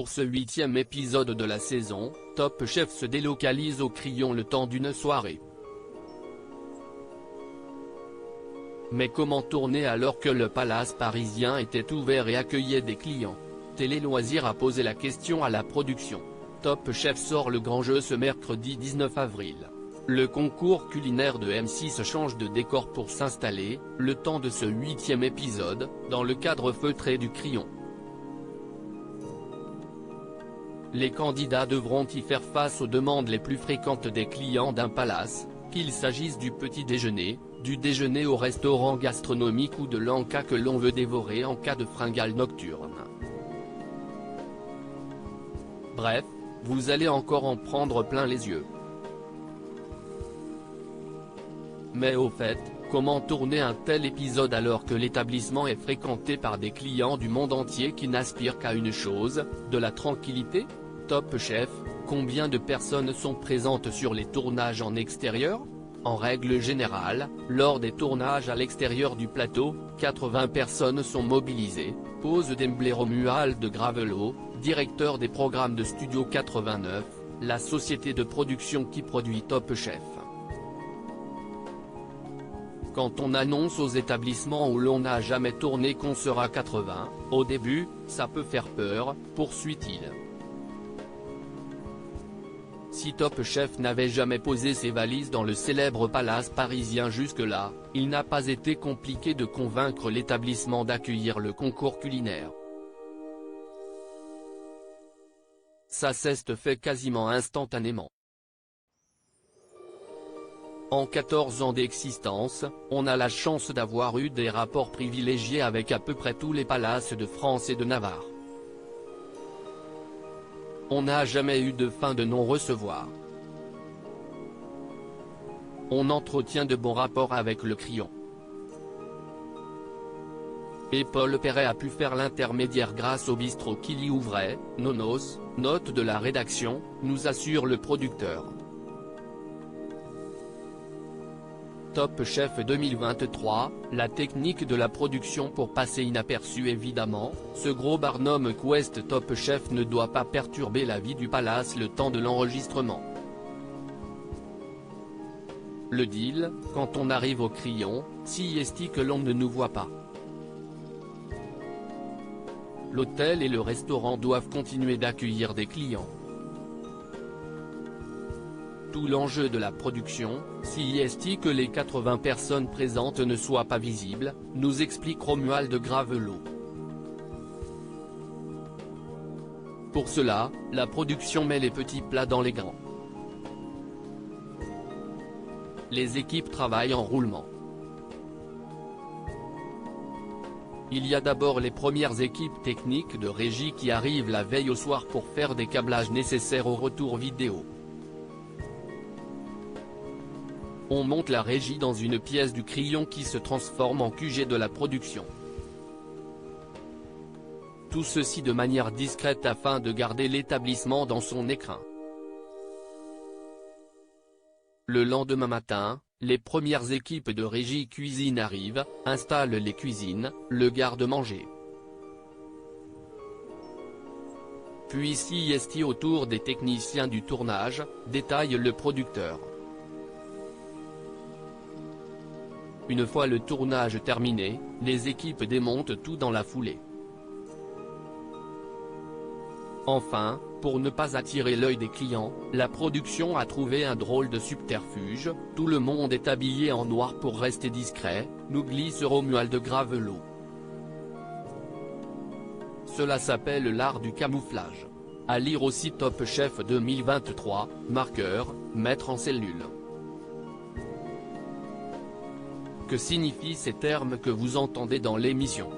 Pour ce 8e épisode de la saison, Top Chef se délocalise au Crillon le temps d'une soirée. Mais comment tourner alors que le palace parisien était ouvert et accueillait des clients? Télé Loisirs a posé la question à la production. Top Chef sort le grand jeu ce mercredi 19 avril. Le concours culinaire de M6 change de décor pour s'installer, le temps de ce 8e épisode, dans le cadre feutré du Crillon. Les candidats devront y faire face aux demandes les plus fréquentes des clients d'un palace, qu'il s'agisse du petit déjeuner, du déjeuner au restaurant gastronomique ou de l'encas que l'on veut dévorer en cas de fringale nocturne. Bref, vous allez encore en prendre plein les yeux. Mais au fait, comment tourner un tel épisode alors que l'établissement est fréquenté par des clients du monde entier qui n'aspirent qu'à une chose, de la tranquillité? Top Chef, combien de personnes sont présentes sur les tournages en extérieur? En règle générale, lors des tournages à l'extérieur du plateau, 80 personnes sont mobilisées, pose Dembélé Romuald de Gravelot, directeur des programmes de Studio 89, la société de production qui produit Top Chef. Quand on annonce aux établissements où l'on n'a jamais tourné qu'on sera 80, au début, ça peut faire peur, poursuit-il. Si Top Chef n'avait jamais posé ses valises dans le célèbre palace parisien jusque-là, il n'a pas été compliqué de convaincre l'établissement d'accueillir le concours culinaire. Ça s'est fait quasiment instantanément. En 14 ans d'existence, on a la chance d'avoir eu des rapports privilégiés avec à peu près tous les palaces de France et de Navarre. On n'a jamais eu de fin de non-recevoir. On entretient de bons rapports avec le Crillon. Et Paul Perret a pu faire l'intermédiaire grâce au bistrot qu'il y ouvrait, Nonos, note de la rédaction, nous assure le producteur. Top Chef 2023, la technique de la production pour passer inaperçu évidemment, ce gros barnum Quest Top Chef ne doit pas perturber la vie du palace le temps de l'enregistrement. Le deal, quand on arrive au Crillon, si est que l'on ne nous voit pas. L'hôtel et le restaurant doivent continuer d'accueillir des clients. Tout l'enjeu de la production, si est que les 80 personnes présentes ne soient pas visibles, nous explique Romuald de Gravelot. Pour cela, la production met les petits plats dans les grands. Les équipes travaillent en roulement. Il y a d'abord les premières équipes techniques de régie qui arrivent la veille au soir pour faire des câblages nécessaires au retour vidéo. On monte la régie dans une pièce du Crillon qui se transforme en QG de la production. Tout ceci de manière discrète afin de garder l'établissement dans son écrin. Le lendemain matin, les premières équipes de régie cuisine arrivent, installent les cuisines, le garde-manger. Puis si est autour des techniciens du tournage, détaille le producteur. Une fois le tournage terminé, les équipes démontent tout dans la foulée. Enfin, pour ne pas attirer l'œil des clients, la production a trouvé un drôle de subterfuge, tout le monde est habillé en noir pour rester discret, nous glisse Romuald de Gravelot. Cela s'appelle l'art du camouflage. À lire aussi Top Chef 2023, marqueur, mettre en cellule. Que signifient ces termes que vous entendez dans l'émission?